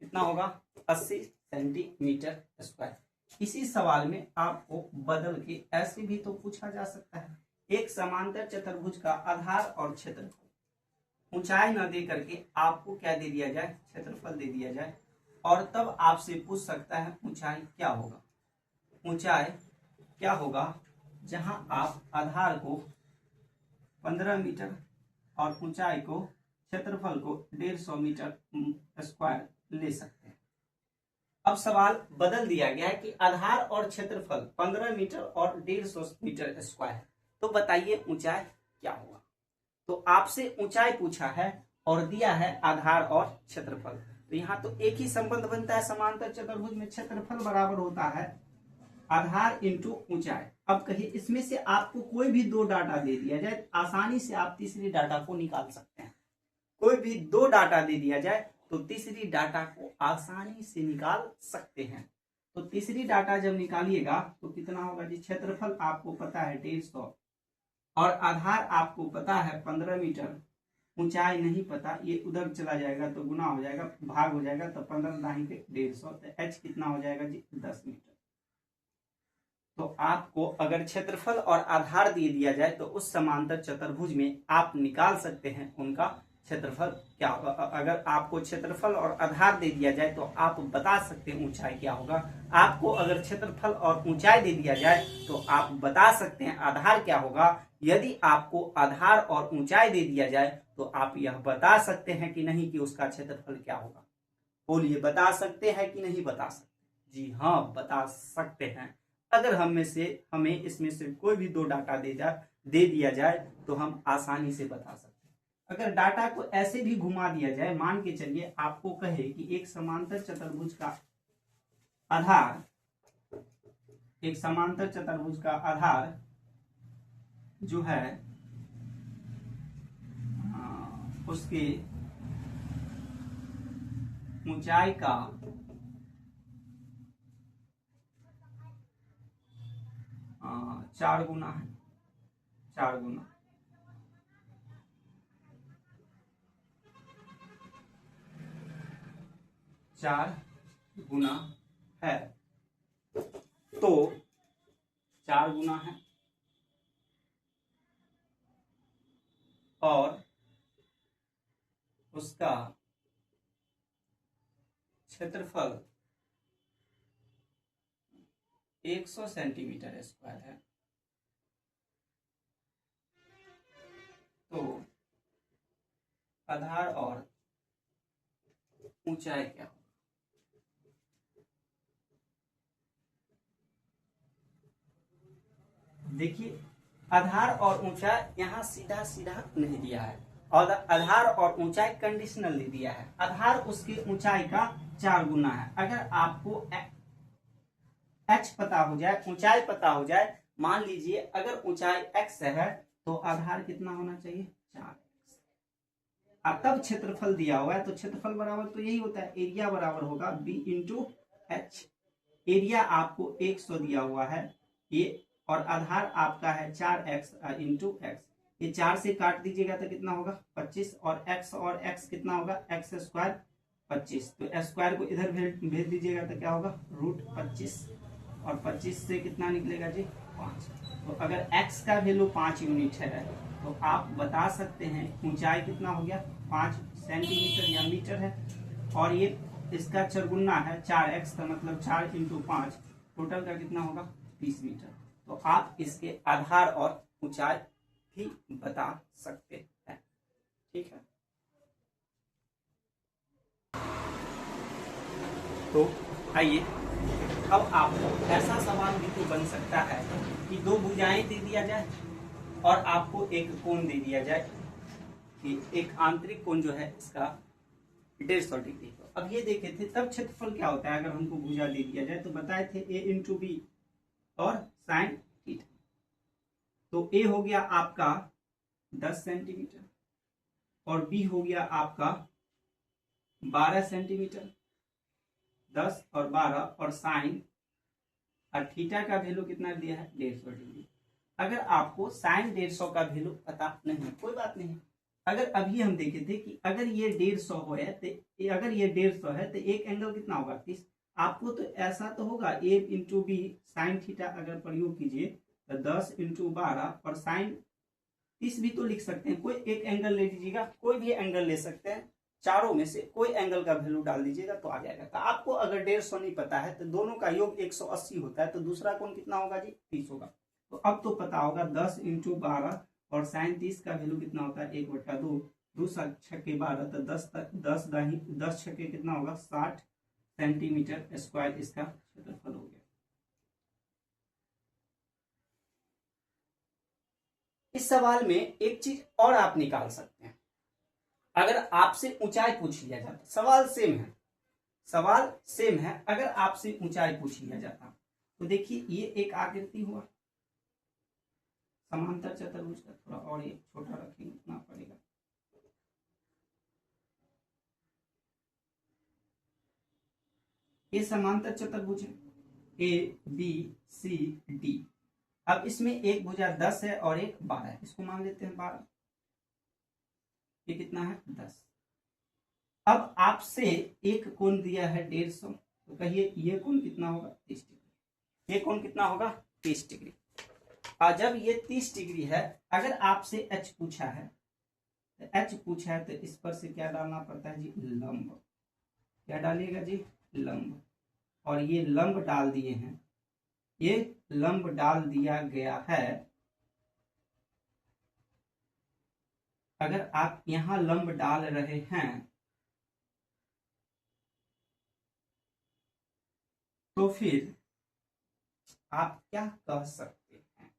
कितना होगा 80 सेंटीमीटर स्क्वायर। इसी सवाल में आपको बदल के ऐसे भी तो पूछा जा सकता है, एक समांतर चतुर्भुज का आधार और क्षेत्रफल, ऊंचाई न दे करके आपको क्या दे दिया जाए, क्षेत्रफल दे दिया जाए, और तब आपसे पूछ सकता है ऊंचाई क्या होगा। ऊंचाई क्या होगा जहां आप आधार को 15 मीटर और ऊंचाई को, क्षेत्रफल को 150 मीटर स्क्वायर ले सकते हैं। अब सवाल बदल दिया गया है कि आधार और क्षेत्रफल 15 मीटर और 150 मीटर स्क्वायर, तो बताइए ऊंचाई क्या होगा। तो आपसे ऊंचाई पूछा है और दिया है आधार और क्षेत्रफल, तो यहाँ तो एक ही संबंध बनता है समांतर चतुर्भुज में, क्षेत्रफल बराबर होता है आधार इंटू ऊंचाई। अब कहिए इसमें से आपको कोई भी दो डाटा दे दिया जाए, आसानी से आप तीसरी डाटा को निकाल सकते हैं। कोई भी दो डाटा दे दिया जाए तो तीसरी डाटा को आसानी से निकाल सकते हैं। तो तीसरी डाटा जब निकालिएगा तो कितना होगा जी, क्षेत्रफल आपको पता है 150 और आधार आपको पता है 15 मीटर, ऊंचाई नहीं पता, ये उधर चला जाएगा तो गुना हो जाएगा, भाग हो जाएगा, तो 15 दाही पे 150, तो एच कितना हो जाएगा जी 10 मीटर। तो आपको अगर क्षेत्रफल और आधार दे दिया जाए तो उस समांतर चतुर्भुज में आप निकाल सकते हैं उनका क्षेत्रफल क्या होगा। अगर आपको क्षेत्रफल और आधार दे दिया जाए तो आप बता सकते हैं ऊंचाई क्या होगा। आपको अगर क्षेत्रफल और ऊंचाई दे दिया जाए तो आप बता सकते हैं आधार क्या होगा। यदि आपको आधार और ऊंचाई दे दिया जाए तो आप यह बता सकते हैं कि नहीं कि उसका क्षेत्रफल क्या होगा। बोलिए, बता सकते हैं कि नहीं बता सकते? जी हाँ, बता सकते हैं। अगर हमें इसमें से कोई भी दो डाटा दे दिया जाए तो हम आसानी से बता सकते हैं। अगर डाटा को ऐसे भी घुमा दिया जाए, मान के चलिए आपको कहे कि एक समांतर चतुर्भुज का आधार, एक समांतर चतुर्भुज का आधार जो है उसके ऊंचाई का 4 गुना है, 4 गुना, है, तो 4 गुना है और उसका क्षेत्रफल 100 सेंटीमीटर स्क्वायर है तो आधार और ऊंचाई क्या होगा? देखिए आधार और ऊंचाई यहाँ सीधा सीधा नहीं दिया है और आधार और ऊंचाई कंडीशनल दे दिया है। आधार उसकी ऊंचाई का 4 गुना है। अगर आपको h पता हो जाए, ऊंचाई पता हो जाए, मान लीजिए अगर ऊंचाई x है तो आधार कितना होना चाहिए 4x। अब तब क्षेत्रफल दिया हुआ है तो क्षेत्रफल बराबर तो यही होता है, एरिया बराबर होगा b इंटू एच। एरिया आपको 100 दिया हुआ है ये, और आधार आपका है 4x इंटू एक्स। ये 4 से काट दीजिएगा तो कितना होगा 25, और x कितना होगा x स्क्वायर 25। तो स्क्वायर को इधर भेज दीजिएगा तो क्या होगा √25, और 25 से कितना निकलेगा जी 5। तो अगर x का वैल्यू 5 यूनिट है तो आप बता सकते हैं ऊंचाई कितना हो गया 5 सेंटीमीटर या मीटर है, और ये इसका चरगुना है 4x का मतलब 4 इंटू 5, टोटल का कितना होगा 30 मीटर। तो आप इसके आधार और ऊंचाई भी बता सकते हैं। ठीक है, तो आइए अब आपको ऐसा सवाल भी तो बन सकता है कि दो भुजाएं दे दिया जाए और आपको एक कोण दे दिया जाए कि एक आंतरिक कोण जो है इसका 150 डिग्री। अब ये देखे थे तब क्षेत्रफल क्या होता है अगर हमको भुजा दे दिया जाए, तो बताए थे a इंटू बी और साइन थीटा। तो a हो गया आपका 10 सेंटीमीटर और b हो गया आपका 12 सेंटीमीटर, 10 और 12, और साइन और थीटा का वैल्यू कितना दिया है 150 डिग्री। अगर आपको साइन 150 का वैल्यू पता नहीं है कोई बात नहीं, अगर अभी हम देखे थे कि अगर ये 150 है तो अगर ये 150 है तो एक एंगल कितना होगा 30। आपको तो ऐसा तो होगा a into B sine theta अगर प्रयोग कीजिए तो 10 इंटू 12 और साइन 30 भी तो लिख सकते हैं। कोई एक एंगल ले लीजिएगा, कोई भी एंगल ले सकते हैं, चारों में से कोई एंगल का वैल्यू डाल दीजिएगा तो आ जाएगा। तो आपको अगर 150 नहीं पता है तो दोनों का योग 180 होता है, तो दूसरा कोण कितना होगा जी 30 होगा। तो अब तो पता होगा 10 इंटू 12 और साइन 30 का वैल्यू कितना होता है 1/2, 2 छक्के 12, तो 10 छक्के कितना होगा 60 सेंटीमीटर स्क्वायर इसका क्षेत्रफल हो गया। इस सवाल में एक चीज और आप निकाल सकते हैं, अगर आपसे ऊंचाई पूछ लिया जाता, सवाल सेम है, अगर आपसे ऊंचाई पूछ लिया जाता तो देखिए ये एक आकृति हुआ समांतर चतुर्भुज का, थोड़ा और ये छोटा रखेंगे इतना पड़ेगा। ये समांतर चतुर्भुज है ABCD। अब इसमें एक भुजा 10 है और एक 12 है, इसको मान लेते हैं 12। ये कितना है 10। अब आपसे एक कोण दिया है 150, तो कहिए ये कोण कितना होगा 30 डिग्री। ये कोण कितना होगा 30 डिग्री। और जब ये 30 डिग्री है, अगर आपसे h पूछा है तो इस पर से क्या डालना पड़ता है जी लंब। क्या डालिएगा जी लंब, और ये लंब डाल दिए हैं, ये लंब डाल दिया गया है। अगर आप यहां लंब डाल रहे हैं तो फिर आप क्या कह सकते हैं,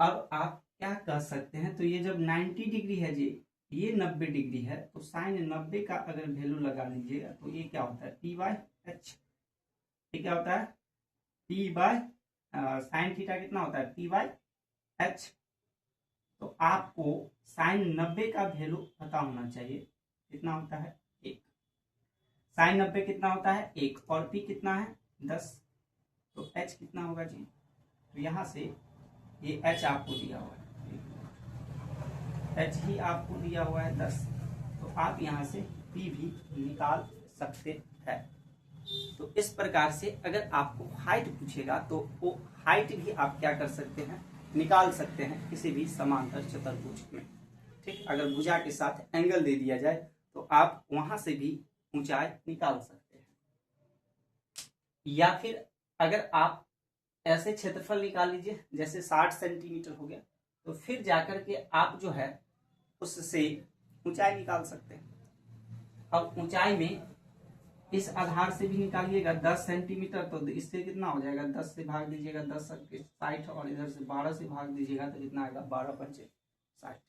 अब आप क्या कह सकते हैं। तो ये जब 90 डिग्री है जी, ये 90 डिग्री है, तो साइन 90 का अगर वैल्यू लगा लीजिएगा तो ये क्या होता है p/h। ये क्या होता है साइन थीटा कितना होता है p/h। तो आपको साइन 90 का वैल्यू पता होना चाहिए, कितना होता है 1। साइन 90 कितना होता है 1, और p कितना है 10, तो h कितना होगा जी। तो यहां से ये h आपको दिया हुआ है, h ही आपको दिया हुआ है 10, तो आप यहां से p भी निकाल सकते हैं। तो इस प्रकार से अगर आपको हाइट पूछेगा तो वो हाइट भी आप क्या कर सकते हैं, निकाल सकते हैं किसी भी समांतर चतुर्भुज में। ठीक, अगर भुजा के साथ एंगल दे दिया जाए तो आप वहां से भी ऊंचाई निकाल सकते हैं। या फिर अगर आप ऐसे क्षेत्रफल निकाल लीजिए जैसे 60 सेंटीमीटर हो गया, तो फिर जाकर के आप जो है उससे ऊंचाई निकाल सकते हैं। अब ऊंचाई में इस आधार से भी निकालिएगा 10 सेंटीमीटर, तो इससे कितना हो जाएगा, 10 से भाग दीजिएगा 10 60, और इधर से 12 से भाग दीजिएगा तो कितना आएगा 12 पंचे 60।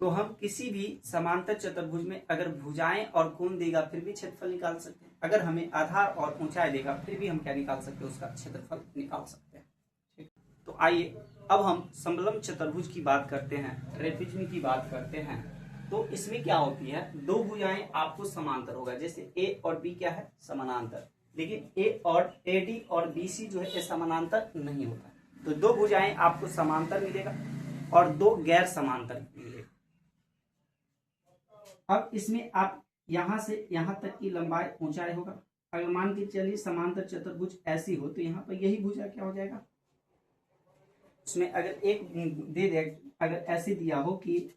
तो हम किसी भी समांतर चतुर्भुज में अगर भुजाएं और कोण देगा फिर भी क्षेत्रफल निकाल सकते हैं। अगर हमें आधार और ऊंचाई देगा फिर भी हम क्या निकाल सकते हैं, उसका क्षेत्रफल निकाल सकते हैं। ठीक, तो आइए अब हम समलंब चतुर्भुज की बात करते हैं, ट्रेपेजियम की बात करते हैं। तो इसमें क्या होती है, दो भुजाएं आपको समांतर होगा, जैसे ए और बी क्या है समानांतर, लेकिन ए और एडी और बीसी जो है समानांतर नहीं होता। तो दो भुजाएं आपको समांतर मिलेगा और दो गैर समांतर मिलेगा। अब इसमें आप यहां से यहां तक की लंबाई ऊंचाई होगा। अगर मान के चलिए समांतर चतुर्भुज ऐसी हो तो यहाँ पर यही भुजा क्या हो जाएगा, उसमें अगर एक दे दे, अगर ऐसे दिया हो कि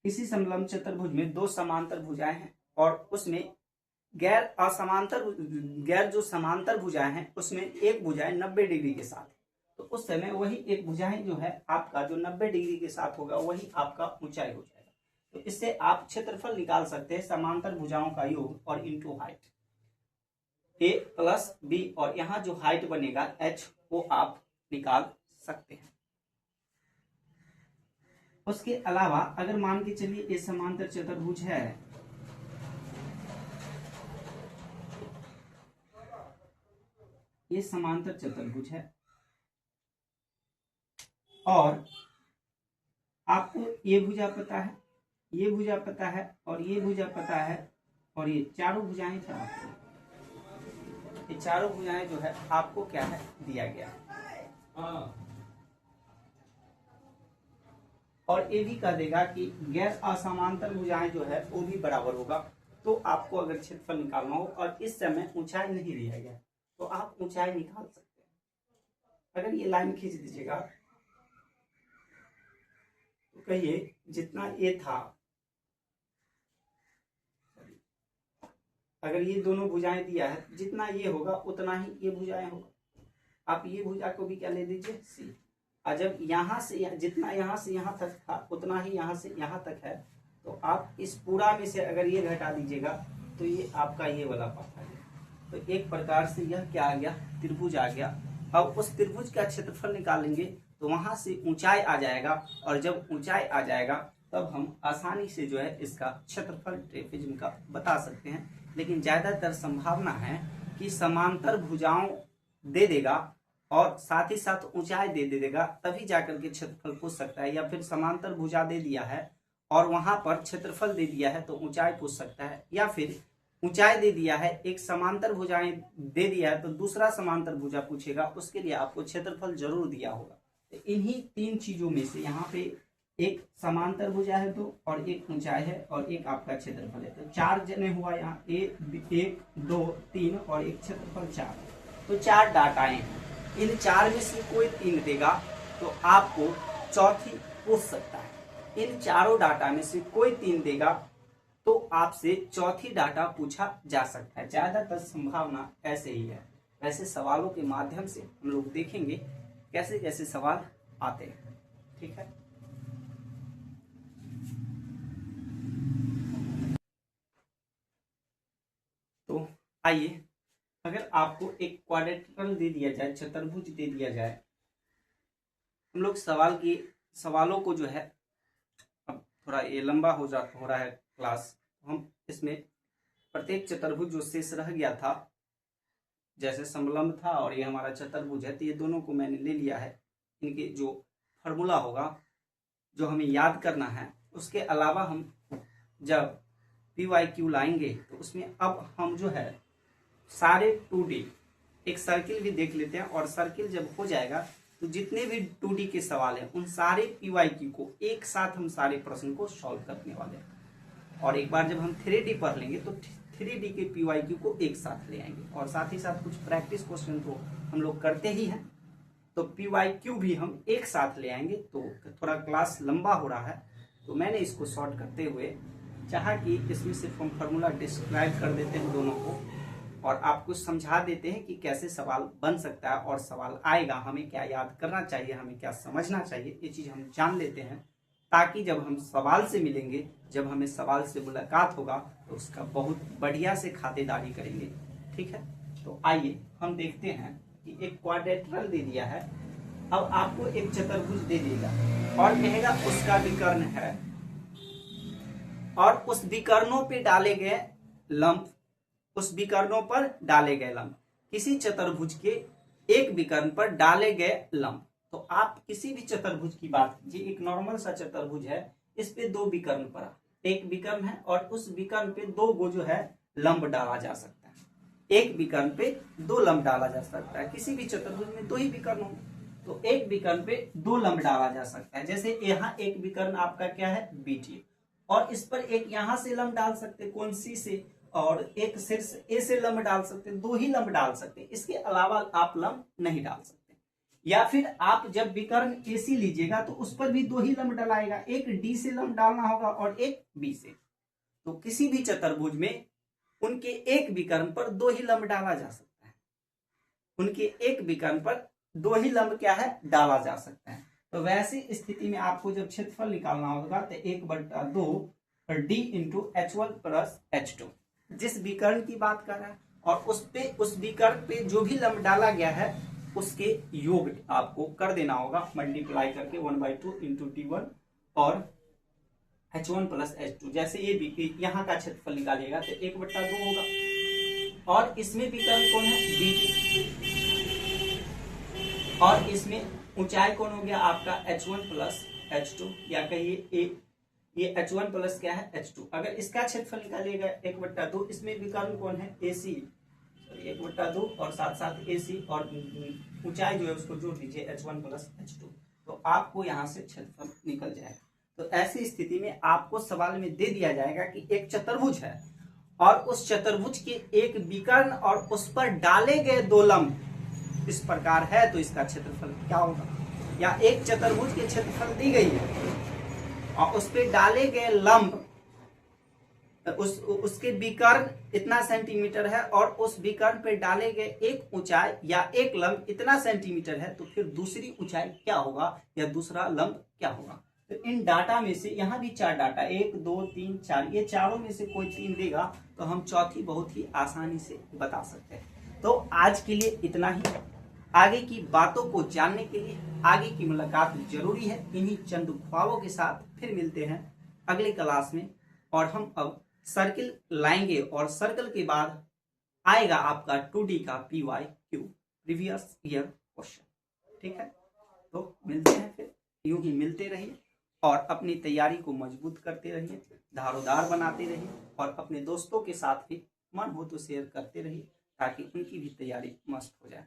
इसी समलंब चतुर्भुज में दो समांतर भुजाएं हैं और उसमें गैर जो समांतर भुजाएं हैं उसमें एक भुजाएं 90 डिग्री के साथ, तो उस समय वही एक भुजाएं जो है आपका जो 90 डिग्री के साथ होगा वही आपका ऊंचाई हो जाएगा। तो इससे आप क्षेत्रफल निकाल सकते हैं समांतर भुजाओं का योग और इंटू हाइट, ए प्लस बी, और यहाँ जो हाइट बनेगा एच वो आप निकाल सकते हैं। उसके अलावा अगर मान के चलिए ये समांतर चतुर्भुज है, ये समांतर चतुर्भुज है और आपको ये भुजा पता है, ये भुजा पता है और ये भुजा पता है, और ये चारों भुजाएं क्या आपको, ये चारों भुजाएं जो है आपको क्या है दिया गया है। और ये भी कह देगा कि गैर असमांतर भुजाएं जो है वो भी बराबर होगा। तो आपको अगर क्षेत्रफल निकालना हो और इस समय ऊंचाई नहीं दिया गया तो आप ऊंचाई निकाल सकते हैं। अगर ये लाइन खींच दीजिएगा तो कहिए जितना ये था, अगर ये दोनों भुजाएं दिया है जितना ये होगा उतना ही ये भुजाएं होगा। आप ये भुजा को भी क्या ले दीजिए सी, और जब यहाँ से जितना यहाँ से यहाँ तक था उतना ही यहाँ से यहाँ तक है, तो आप इस पूरा में से अगर ये घटा दीजिएगा तो ये आपका ये वाला पार्ट आ गया। तो एक प्रकार से यह क्या आ गया, त्रिभुज आ गया। अब उस त्रिभुज का क्षेत्रफल निकालेंगे तो वहां से ऊंचाई आ जाएगा, और जब ऊंचाई आ जाएगा तब हम आसानी से जो है इसका क्षेत्रफल ट्रेपेजियम का बता सकते हैं। लेकिन ज्यादातर संभावना है कि समांतर भुजाओं दे देगा और साथ ही साथ ऊंचाई दे देगा, तभी जाकर के क्षेत्रफल पूछ सकता है। या फिर समांतर भुजा दे दिया है और वहां पर क्षेत्रफल दे दिया है तो ऊंचाई पूछ सकता है, या फिर ऊंचाई दे दिया है एक समांतर भुजाएं दे दिया है तो दूसरा समांतर भुजा पूछेगा, उसके लिए आपको क्षेत्रफल जरूर दिया होगा। तो इन्हीं तीन चीजों में से यहाँ पे एक समांतर भुजा है दो, और एक ऊंचाई है, और एक आपका क्षेत्रफल है। तो चार जने हुआ यहाँ, एक दो तीन और एक क्षेत्रफल 4, तो 4 डाटाएं हैं। इन 4 में से कोई 3 देगा तो आपको चौथी पूछ सकता है। इन चारों डाटा में से कोई 3 देगा तो आपसे चौथी डाटा पूछा जा सकता है। ज्यादातर संभावना ऐसे ही है। वैसे सवालों के माध्यम से हम लोग देखेंगे कैसे कैसे सवाल आते हैं। ठीक है, तो आइए, अगर आपको एक क्वाड्रेटिकल दे दिया जाए, चतुर्भुज दे दिया जाए, हम लोग सवालों को जो है, अब थोड़ा ये लंबा हो रहा है क्लास, हम इसमें प्रत्येक चतुर्भुज जो शेष रह गया था, जैसे समलंब था और ये हमारा चतुर्भुज है, तो ये दोनों को मैंने ले लिया है। इनके जो फॉर्मूला होगा जो हमें याद करना है, उसके अलावा हम जब PYQ लाएंगे तो उसमें अब हम जो है सारे 2D एक सर्किल भी देख लेते हैं, और सर्किल जब हो जाएगा तो जितने भी 2D के सवाल हैं उन सारे PYQ को एक साथ हम सारे प्रश्न को सॉल्व करने वाले हैं। और एक बार जब हम 3D पढ़ लेंगे तो 3D के PYQ को एक साथ ले आएंगे और साथ ही साथ कुछ प्रैक्टिस क्वेश्चन तो हम लोग करते ही हैं, तो PYQ भी हम एक साथ ले आएंगे। तो थोड़ा क्लास लंबा हो रहा है, तो मैंने इसको शॉर्ट करते हुए चाहा कि इसमें सिर्फ हम फार्मूला डिस्क्राइब कर देते हैं दोनों को और आपको समझा देते हैं कि कैसे सवाल बन सकता है और सवाल आएगा, हमें क्या याद करना चाहिए, हमें क्या समझना चाहिए, ये चीज़ हम जान लेते हैं, ताकि जब हम सवाल से मिलेंगे, जब हमें सवाल से मुलाकात होगा तो उसका बहुत बढ़िया से खातिरदारी करेंगे। ठीक है, तो आइए हम देखते हैं कि एक क्वाड्रेटरल दे दिया है, अब आपको एक चतुर्भुज दे देगा और कहेगा उसका विकर्ण है और उस विकर्णों पे डाले गए लंब, उस विकर्णों पर डाले गए लंब, किसी चतुर्भुज के एक विकर्ण पर डाले गए लंब। तो आप किसी भी चतुर्भुज की बात कीजिए, एक नॉर्मल सा चतुर्भुज है, इस पे दो विकर्ण पड़ा, एक विकर्ण है और उस विकर्ण पे दो गो जो है लंब डाला जा सकता है, एक विकर्ण पे दो लंब डाला जा सकता है। किसी भी चतुर्भुज में दो ही विकर्ण होंगे, तो एक विकर्ण पे दो लंब डाला जा सकता है। जैसे यहाँ एक विकर्ण आपका क्या है, BT, और इस पर एक यहाँ से लंब डाल सकते, कौन सी से, और एक शीर्ष A से लंब डाल सकते, दो ही लंब डाल सकते, इसके अलावा आप लंब नहीं डाल सकते। या फिर आप जब विकर्ण AC लीजिएगा तो उस पर भी दो ही लंब डलाएगा, एक D से लंब डालना होगा और एक B से। तो किसी भी चतुर्भुज में उनके एक विकर्ण पर दो ही लंब डाला जा सकता है, उनके एक विकर्ण पर दो ही लंब क्या है, डाला जा सकता है। तो वैसी स्थिति में आपको जब क्षेत्रफल निकालना होगा तो 1/2 D into H1 plus H2, जिस विकर्ण की बात कर रहा है और उस विकर्ण पे जो भी लंब डाला गया है उसके योग आपको कर देना होगा, मल्टीप्लाई करके 1/2 इंटू D1 और H1 प्लस H2। जैसे ये यहाँ का क्षेत्रफल निकालिएगा तो 1/2 होगा और इसमें विकर्ण कौन है, BT, और इसमें ऊंचाई कौन हो गया आपका H1 प्लस H2, या कहिए ये H1 प्लस क्या है, H2। अगर इसका क्षेत्रफल निकालिएगा 1/2, इसमें विकर्ण कौन है, AC, 1/2 और साथ साथ AC और ऊंचाई जो है उसको जोड़ दीजिए H1 प्लस H2, तो आपको यहाँ से क्षेत्रफल निकल जाएगा। तो ऐसी स्थिति में आपको सवाल में दे दिया जाएगा कि एक चतुर्भुज है और उस चतुर्भुज के एक विकर्ण और उस पर डाले गए दो लंब इस प्रकार है, तो इसका क्षेत्रफल क्या होगा। या एक चतुर्भुज के क्षेत्रफल दी गई है और उस पे डाले गए लंब, उसके विकर्ण इतना सेंटीमीटर है और उस विकर्ण पे डाले गए एक ऊंचाई या एक लंब इतना सेंटीमीटर है, तो फिर दूसरी ऊंचाई क्या होगा या दूसरा लंब क्या होगा। तो इन डाटा में से यहाँ भी 4 डाटा, 1 2 3 4, ये चारों में से कोई 3 देगा तो हम चौथी बहुत ही आसानी से बता सकते हैं। तो आज के लिए इतना ही। आगे की बातों को जानने के लिए आगे की मुलाकात जरूरी है। इन्हीं चंद ख्वाबों के साथ फिर मिलते हैं अगले क्लास में, और हम अब सर्किल लाएंगे और सर्कल के बाद आएगा आपका 2D का PYQ, प्रीवियस ईयर क्वेश्चन। ठीक है, तो मिलते हैं फिर, यूं ही मिलते रहिए और अपनी तैयारी को मजबूत करते रहिए, धारोदार बनाते रहिए और अपने दोस्तों के साथ भी मन हो तो शेयर करते रहिए ताकि उनकी भी तैयारी मस्त हो जाए।